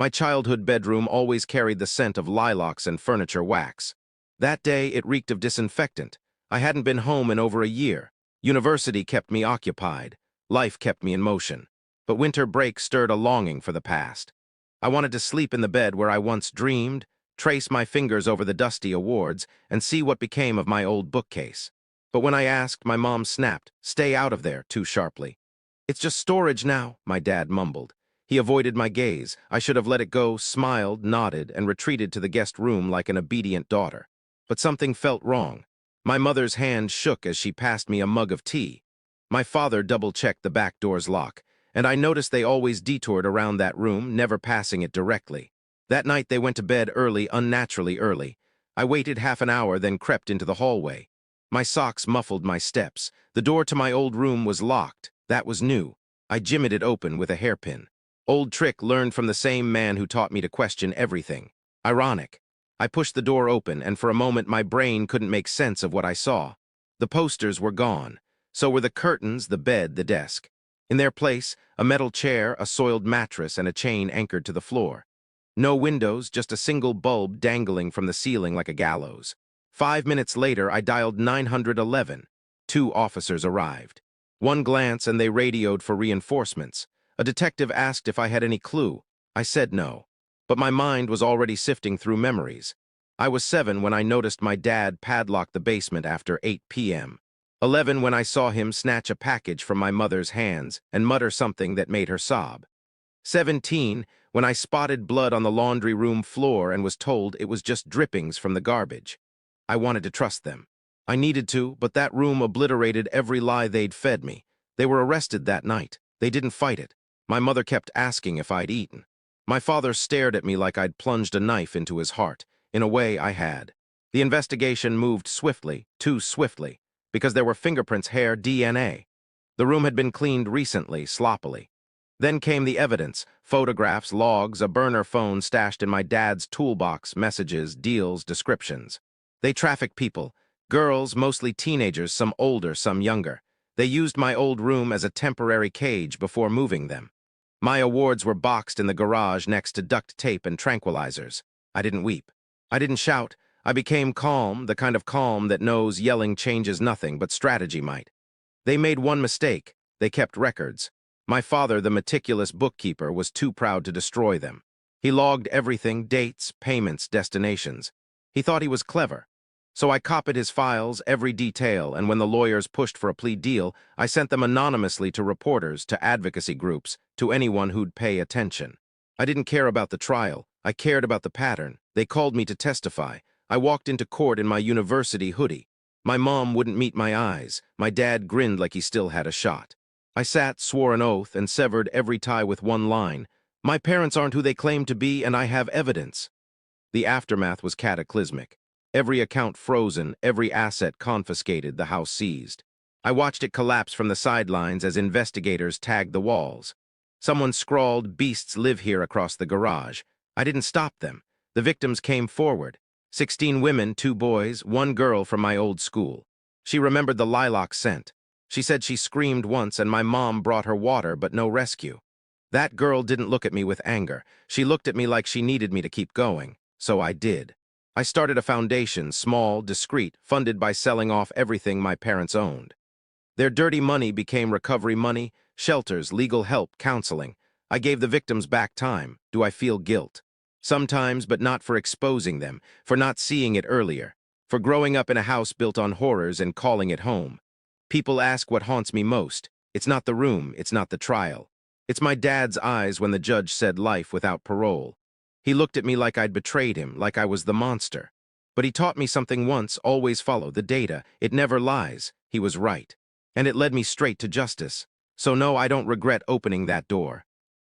My childhood bedroom always carried the scent of lilacs and furniture wax. That day, it reeked of disinfectant. I hadn't been home in over a year. University kept me occupied. Life kept me in motion. But winter break stirred a longing for the past. I wanted to sleep in the bed where I once dreamed, trace my fingers over the dusty awards, and see what became of my old bookcase. But when I asked, my mom snapped, "Stay out of there," too sharply. "It's just storage now," my dad mumbled. He avoided my gaze. I should have let it go, smiled, nodded, and retreated to the guest room like an obedient daughter. But something felt wrong. My mother's hand shook as she passed me a mug of tea. My father double-checked the back door's lock, and I noticed they always detoured around that room, never passing it directly. That night they went to bed early, unnaturally early. I waited half an hour, then crept into the hallway. My socks muffled my steps. The door to my old room was locked. That was new. I jimmied it open with a hairpin. Old trick learned from the same man who taught me to question everything. Ironic. I pushed the door open, and for a moment my brain couldn't make sense of what I saw. The posters were gone. So were the curtains, the bed, the desk. In their place, a metal chair, a soiled mattress, and a chain anchored to the floor. No windows, just a single bulb dangling from the ceiling like a gallows. 5 minutes later, I dialed 911. 2 officers arrived. One glance and they radioed for reinforcements. A detective asked if I had any clue. I said no. But my mind was already sifting through memories. I was 7 when I noticed my dad padlock the basement after 8 p.m. 11 when I saw him snatch a package from my mother's hands and mutter something that made her sob. 17 when I spotted blood on the laundry room floor and was told it was just drippings from the garbage. I wanted to trust them. I needed to, but that room obliterated every lie they'd fed me. They were arrested that night. They didn't fight it. My mother kept asking if I'd eaten. My father stared at me like I'd plunged a knife into his heart. In a way, I had. The investigation moved swiftly, too swiftly, because there were fingerprints, hair, DNA. The room had been cleaned recently, sloppily. Then came the evidence, photographs, logs, a burner phone stashed in my dad's toolbox, messages, deals, descriptions. They trafficked people, girls, mostly teenagers, some older, some younger. They used my old room as a temporary cage before moving them. My awards were boxed in the garage next to duct tape and tranquilizers. I didn't weep. I didn't shout. I became calm, the kind of calm that knows yelling changes nothing, but strategy might. They made one mistake. They kept records. My father, the meticulous bookkeeper, was too proud to destroy them. He logged everything, dates, payments, destinations. He thought he was clever. So I copied his files, every detail, and when the lawyers pushed for a plea deal, I sent them anonymously to reporters, to advocacy groups, to anyone who'd pay attention. I didn't care about the trial. I cared about the pattern. They called me to testify. I walked into court in my university hoodie. My mom wouldn't meet my eyes. My dad grinned like he still had a shot. I sat, swore an oath, and severed every tie with one line. My parents aren't who they claim to be, and I have evidence. The aftermath was cataclysmic. Every account frozen, every asset confiscated, the house seized. I watched it collapse from the sidelines as investigators tagged the walls. Someone scrawled, "Beasts live here," across the garage. I didn't stop them. The victims came forward. 16 women, 2 boys, 1 girl from my old school. She remembered the lilac scent. She said she screamed once and my mom brought her water, but no rescue. That girl didn't look at me with anger. She looked at me like she needed me to keep going. So I did. I started a foundation, small, discreet, funded by selling off everything my parents owned. Their dirty money became recovery money, shelters, legal help, counseling. I gave the victims back time. Do I feel guilt? Sometimes, but not for exposing them, for not seeing it earlier, for growing up in a house built on horrors and calling it home. People ask what haunts me most. It's not the room, it's not the trial. It's my dad's eyes when the judge said life without parole. He looked at me like I'd betrayed him, like I was the monster. But he taught me something once: always follow the data. It never lies. He was right. And it led me straight to justice. So no, I don't regret opening that door.